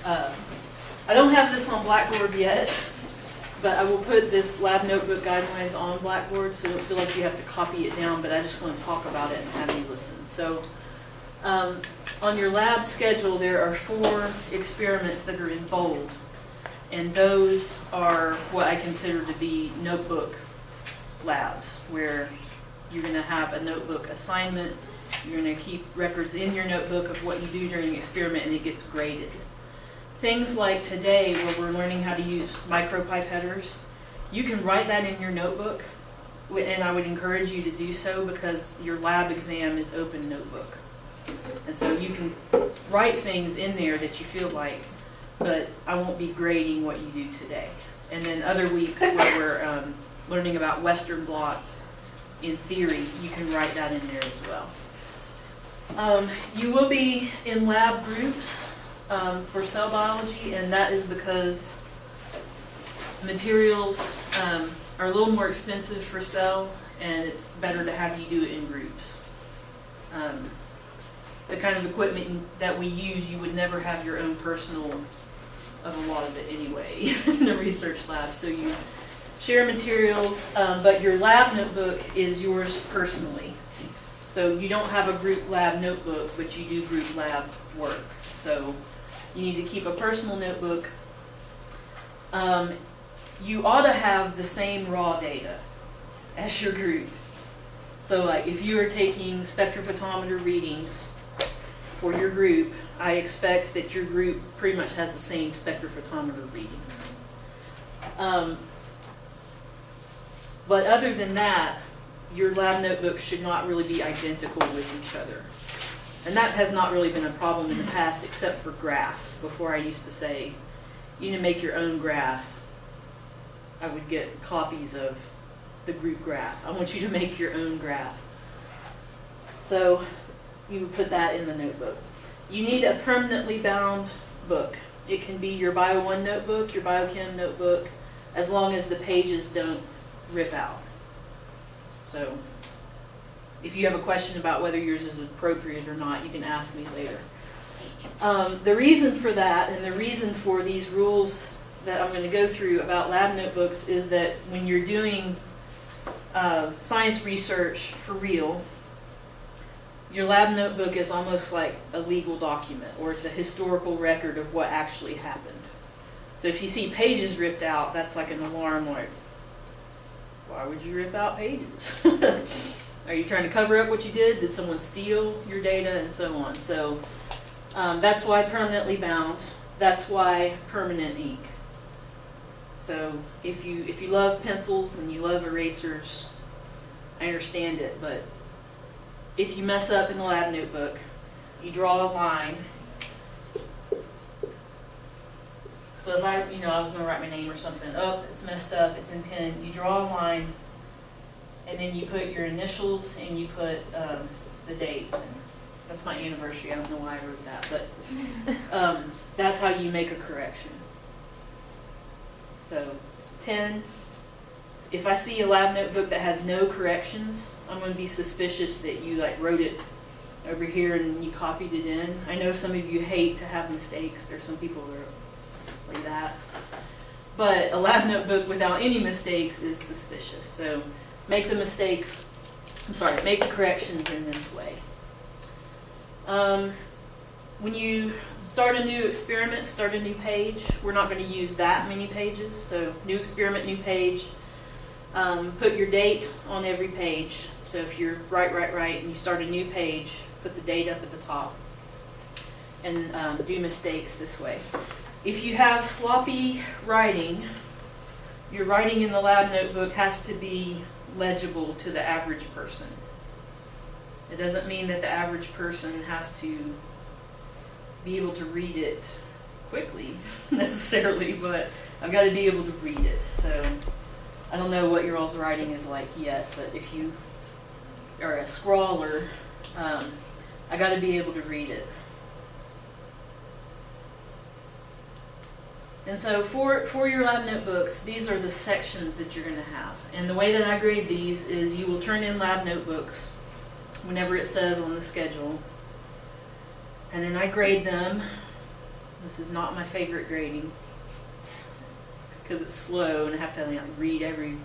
I don't have this on Blackboard yet, but I will put this lab notebook guidelines on Blackboard, so you don't feel like you have to copy it down, but I just want to talk about it and have you listen. So on your lab schedule, there are 4 experiments that are in bold, and those are what I consider to be notebook labs, where you're going to have a notebook assignment, you're going to keep records in your notebook of what you do during the experiment, and it gets graded. Things like today, where we're learning how to use micropipetters, you can write that in your notebook, and I would encourage you to do so because your lab exam is open notebook. And so you can write things in there that you feel like, but I won't be grading what you do today. And then other weeks where we're learning about Western blots in theory, you can write that in there as well. You will be in lab groups for cell biology, and that is because materials are a little more expensive for cell, and it's better to have you do it in groups. The kind of equipment that we use, you would never have your own personal of a lot of it anyway in the research lab. So you share materials, but your lab notebook is yours personally. So you don't have a group lab notebook, but you do group lab work. So you need to keep a personal notebook. You ought to have the same raw data as your group. So like if you are taking spectrophotometer readings for your group, I expect that your group pretty much has the same spectrophotometer readings. But other than that, your lab notebooks should not really be identical with each other. And that has not really been a problem in the past, except for graphs. Before I used to say, you need to make your own graph. I would get copies of the group graph. I want you to make your own graph. So you would put that in the notebook. You need a permanently bound book. It can be your Bio 1 notebook, your Biochem notebook, as long as the pages don't rip out. So if you have a question about whether yours is appropriate or not, you can ask me later. The reason for that, and the reason for these rules that I'm going to go through about lab notebooks, is that when you're doing science research for real, your lab notebook is almost like a legal document, or it's a historical record of what actually happened. So if you see pages ripped out, that's like an alarm, like, why would you rip out pages? Are you trying to cover up what you did? Did someone steal your data? And so on. So that's why permanently bound. That's why permanent ink. So if you love pencils and you love erasers, I understand it, but if you mess up in the lab notebook, you draw a line. So if I was going to write my name or something, oh, it's messed up, it's in pen, you draw a line, and then you put your initials and you put the date. And that's my anniversary, I don't know why I wrote that, but that's how you make a correction. So pen, if I see a lab notebook that has no corrections, I'm going to be suspicious that you like wrote it over here and you copied it in. I know some of you hate to have mistakes. There's some people that are like that. But a lab notebook without any mistakes is suspicious. So make the corrections in this way. When you start a new experiment, start a new page, we're not going to use that many pages. So new experiment, new page. Put your date on every page. So if you're right, and you start a new page, put the date up at the top. And do mistakes this way. If you have sloppy writing, your writing in the lab notebook has to be legible to the average person. It doesn't mean that the average person has to be able to read it quickly, necessarily, but I've got to be able to read it. So I don't know what your all's writing is like yet, but if you are a scrawler, I got to be able to read it. And so for your lab notebooks, these are the sections that you're going to have. And the way that I grade these is you will turn in lab notebooks whenever it says on the schedule. And then I grade them This is not my favorite grading because it's slow and I have to read everything.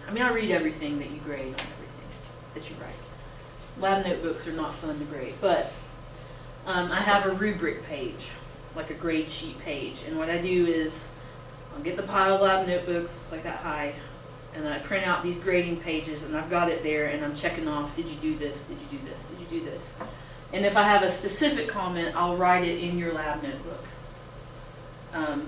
I mean, I read everything that you grade on everything that you write. Lab notebooks are not fun to grade, but I have a rubric page, like a grade sheet page. And what I do is I'll get the pile of lab notebooks like that high, and I print out these grading pages, and I've got it there, and I'm checking off, did you do this, did you do this, did you do this? And if I have a specific comment, I'll write it in your lab notebook.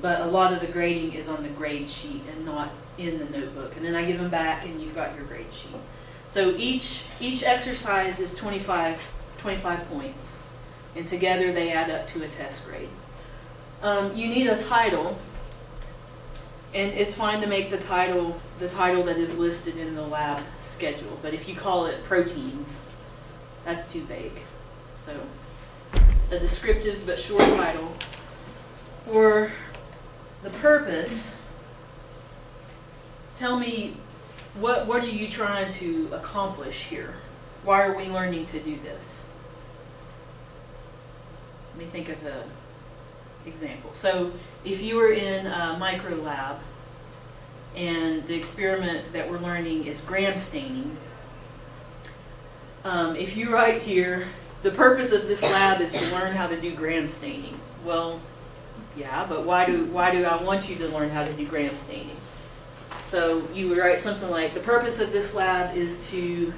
But a lot of the grading is on the grade sheet and not in the notebook. And then I give them back, and you've got your grade sheet. So each exercise is 25 points, and together they add up to a test grade. You need a title, and it's fine to make the title that is listed in the lab schedule. But if you call it proteins, that's too vague. So a descriptive but short title. For the purpose, tell me, what are you trying to accomplish here? Why are we learning to do this? Let me think of the example. So if you were in a micro lab and the experiment that we're learning is gram staining, if you write here, the purpose of this lab is to learn how to do gram staining. Well, yeah, but why do I want you to learn how to do gram staining? So you would write something like, the purpose of this lab is to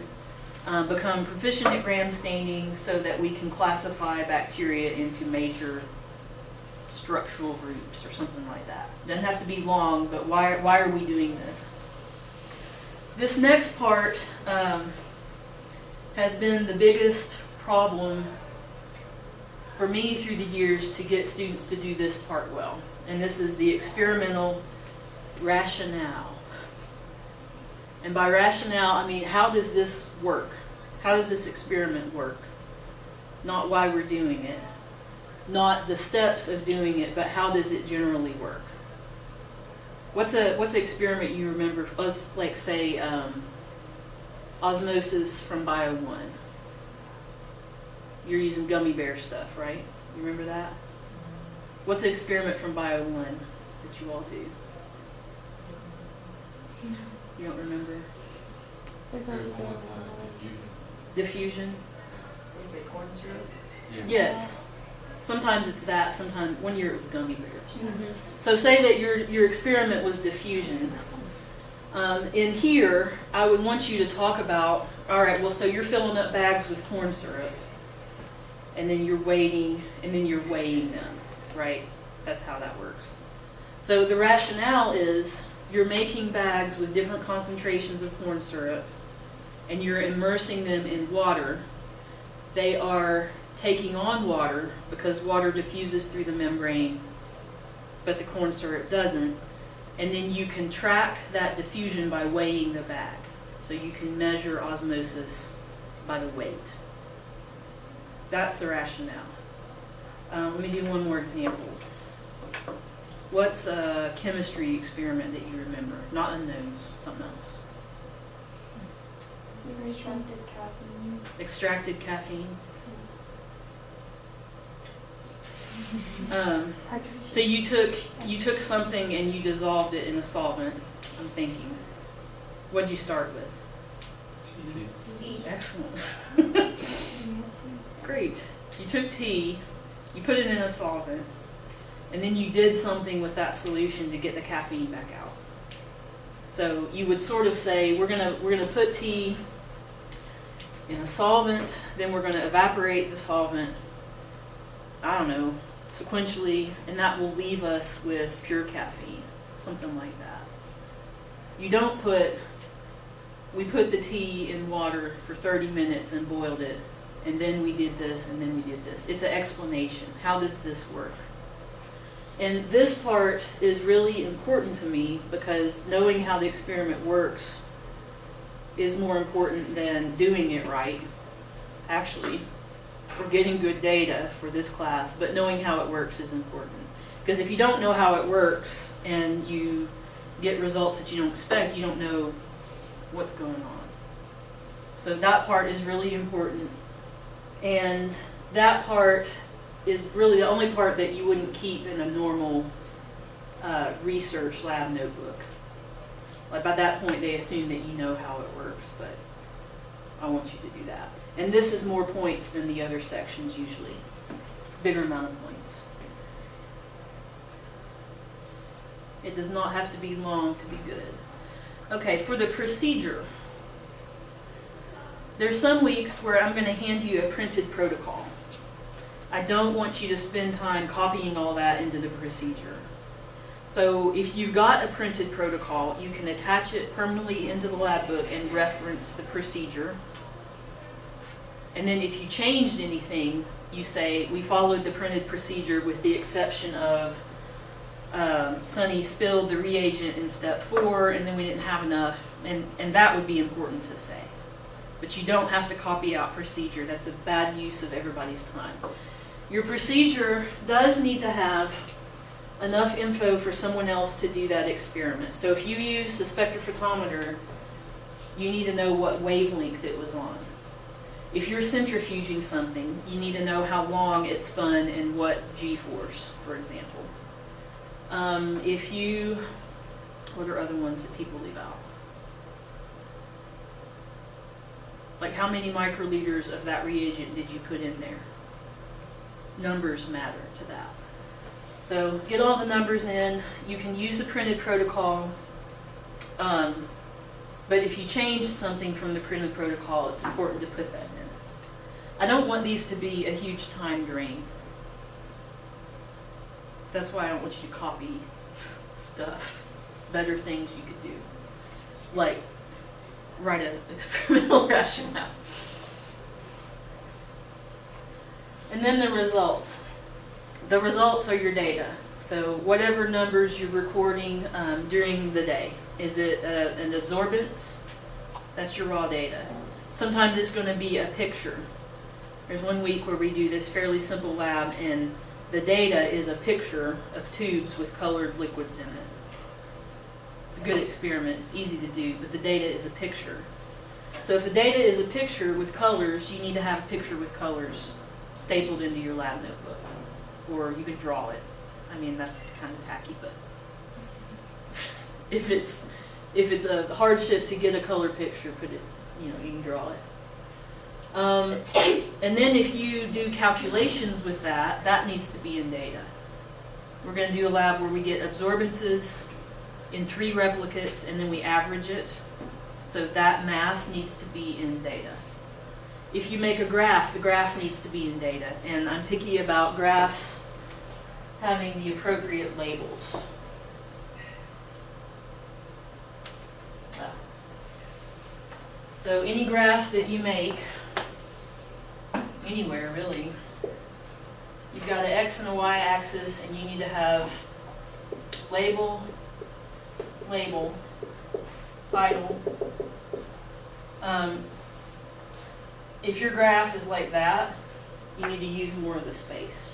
become proficient at gram staining so that we can classify bacteria into major structural groups or something like that. Doesn't have to be long, but why are we doing this? This next part has been the biggest problem for me through the years to get students to do this part well. And this is the experimental rationale. And by rationale, I mean, how does this work? How does this experiment work? Not why we're doing it. Not the steps of doing it, but how does it generally work? What's an experiment you remember? Let's like say osmosis from Bio 1. You're using gummy bear stuff, right? You remember that? What's an experiment from Bio 1 that you all do? You don't remember? Diffusion? Corn syrup? Yes. Sometimes it's that, sometimes, one year it was gummy bears. Mm-hmm. So say that your experiment was diffusion. In here, I would want you to talk about, all right, well, so you're filling up bags with corn syrup, and then you're weighing them, right? That's how that works. So the rationale is you're making bags with different concentrations of corn syrup, and you're immersing them in water. They are taking on water because water diffuses through the membrane, but the corn syrup doesn't. And then you can track that diffusion by weighing the bag. So you can measure osmosis by the weight. That's the rationale. Let me do one more example. What's a chemistry experiment that you remember? Not unknowns, something else. Extracted caffeine. Extracted caffeine. So you took something and you dissolved it in a solvent. I'm thinking. What'd you start with? Tea. Excellent. Great. You took tea, you put it in a solvent, and then you did something with that solution to get the caffeine back out. So you would sort of say, we're gonna put tea in a solvent, then we're gonna evaporate the solvent, I don't know, sequentially, and that will leave us with pure caffeine, something like that. You don't we put the tea in water for 30 minutes and boiled it, and then we did this, and then we did this. It's an explanation. How does this work? And this part is really important to me because knowing how the experiment works is more important than doing it right. Actually, we're getting good data for this class, but knowing how it works is important. Because if you don't know how it works and you get results that you don't expect, you don't know what's going on. So that part is really important. And that part is really the only part that you wouldn't keep in a normal research lab notebook. Like by that point, they assume that you know how it works, but I want you to do that. And this is more points than the other sections usually, bigger amount of points. It does not have to be long to be good. Okay, for the procedure, there's some weeks where I'm going to hand you a printed protocol. I don't want you to spend time copying all that into the procedure. So if you've got a printed protocol, you can attach it permanently into the lab book and reference the procedure. And then if you changed anything, you say, we followed the printed procedure with the exception of Sunny spilled the reagent in step 4 and then we didn't have enough. And that would be important to say. But you don't have to copy out procedure. That's a bad use of everybody's time. Your procedure does need to have enough info for someone else to do that experiment. So if you use the spectrophotometer, you need to know what wavelength it was on. If you're centrifuging something, you need to know how long it spun and what g-force, for example. What are other ones that people leave out? Like how many microliters of that reagent did you put in there? Numbers matter to that. So get all the numbers in. You can use the printed protocol. But if you change something from the printed protocol, it's important to put that in. I don't want these to be a huge time drain. That's why I don't want you to copy stuff. It's better things you could do. Like write an experimental rationale. And then the results. The results are your data. So whatever numbers you're recording during the day. Is it an absorbance? That's your raw data. Sometimes it's going to be a picture. There's one week where we do this fairly simple lab and the data is a picture of tubes with colored liquids in it. It's a good experiment. It's easy to do, but the data is a picture. So if the data is a picture with colors, you need to have a picture with colors stapled into your lab notebook. Or you could draw it. I mean, that's kind of tacky, but if it's a hardship to get a color picture, put it, you can draw it. And then if you do calculations with that, that needs to be in data. We're going to do a lab where we get absorbances in 3 replicates and then we average it. So that math needs to be in data. If you make a graph, the graph needs to be in data. And I'm picky about graphs having the appropriate labels. So any graph that you make, anywhere really, you've got an X and a Y axis and you need to have label, label, title. If your graph is like that, you need to use more of the space.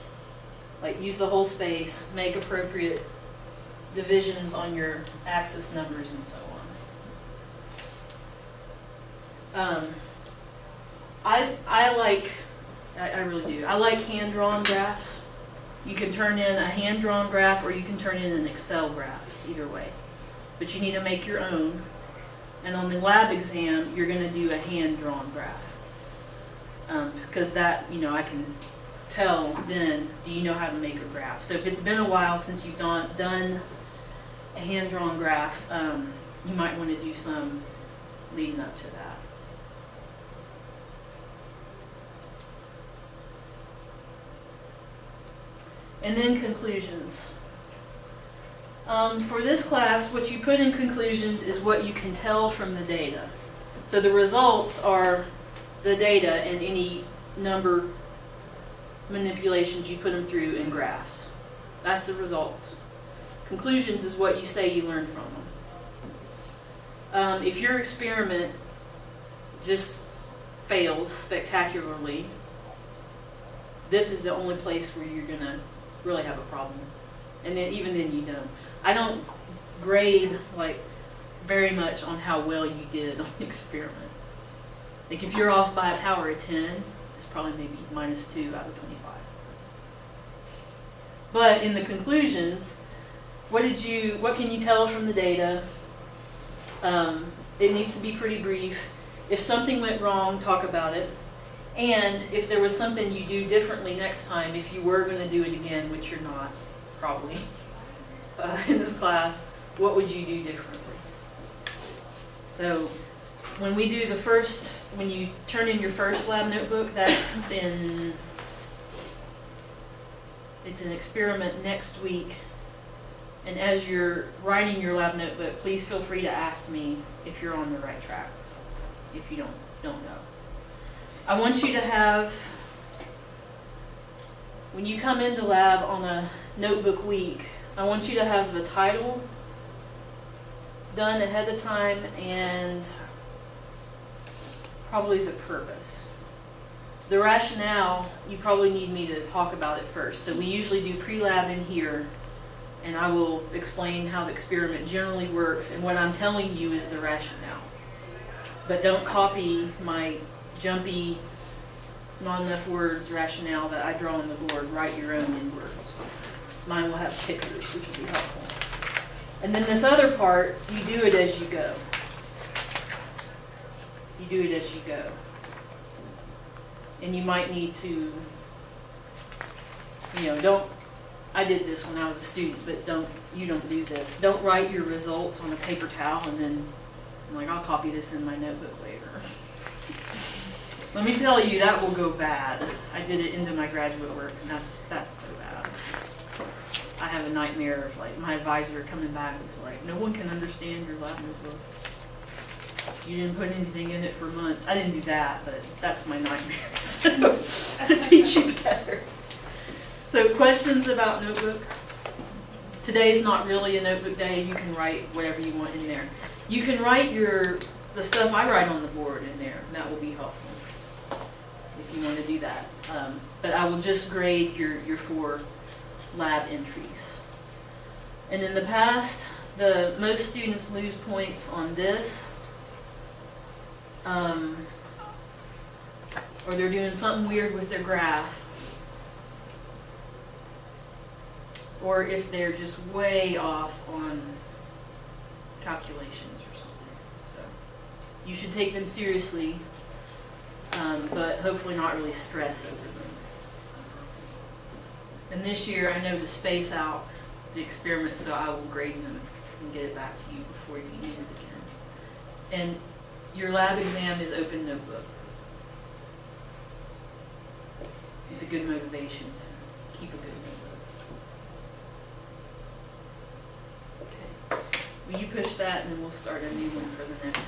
Like use the whole space, make appropriate divisions on your axis numbers and so on. I really do. I like hand-drawn graphs. You can turn in a hand-drawn graph or you can turn in an Excel graph, either way. But you need to make your own. And on the lab exam, you're going to do a hand-drawn graph. Because that, I can tell then, do you know how to make a graph? So if it's been a while since you've done a hand-drawn graph, you might want to do some leading up to that. And then conclusions. For this class, what you put in conclusions is what you can tell from the data. So the results are the data and any number manipulations you put them through in graphs. That's the results. Conclusions is what you say you learned from them. If your experiment just fails spectacularly, this is the only place where you're going to really have a problem. And then even then you don't. I don't grade very much on how well you did on the experiment. Like if you're off by a power of 10, it's probably maybe -2 out of 25. But in the conclusions, what can you tell from the data? It needs to be pretty brief. If something went wrong, talk about it. And if there was something you do differently next time, if you were going to do it again, which you're not, probably, in this class, what would you do differently? So when we do when you turn in your first lab notebook, it's an experiment next week. And as you're writing your lab notebook, please feel free to ask me if you're on the right track, if you don't know. I want you to have, when you come into lab on a notebook week, I want you to have the title done ahead of time and probably the purpose. The rationale, you probably need me to talk about it first. So we usually do pre-lab in here, and I will explain how the experiment generally works, and what I'm telling you is the rationale. But don't copy my jumpy, not enough words rationale that I draw on the board. Write your own in words. Mine will have pictures, which will be helpful. And then this other part, you do it as you go. You do it as you go. And you might need to, I did this when I was a student, but you don't do this. Don't write your results on a paper towel and then, I'll copy this in my notebook later. Let me tell you, that will go bad. I did it into my graduate work, and that's so bad. I have a nightmare of my advisor coming back and no one can understand your lab notebook. You didn't put anything in it for months. I didn't do that, but that's my nightmare. So to teach you better. So questions about notebooks? Today's not really a notebook day. You can write whatever you want in there. You can write the stuff I write on the board in there, and that will be helpful if you want to do that. But I will just grade your 4 lab entries. And in the past, most students lose points on this, or they're doing something weird with their graph, or if they're just way off on calculations or something. So you should take them seriously, but hopefully not really stress over them. And this year I know to space out the experiment, so I will grade them and get it back to you before you need it again. And your lab exam is open notebook. It's a good motivation to keep a good notebook. Okay. Will you push that, and then we'll start a new one for the next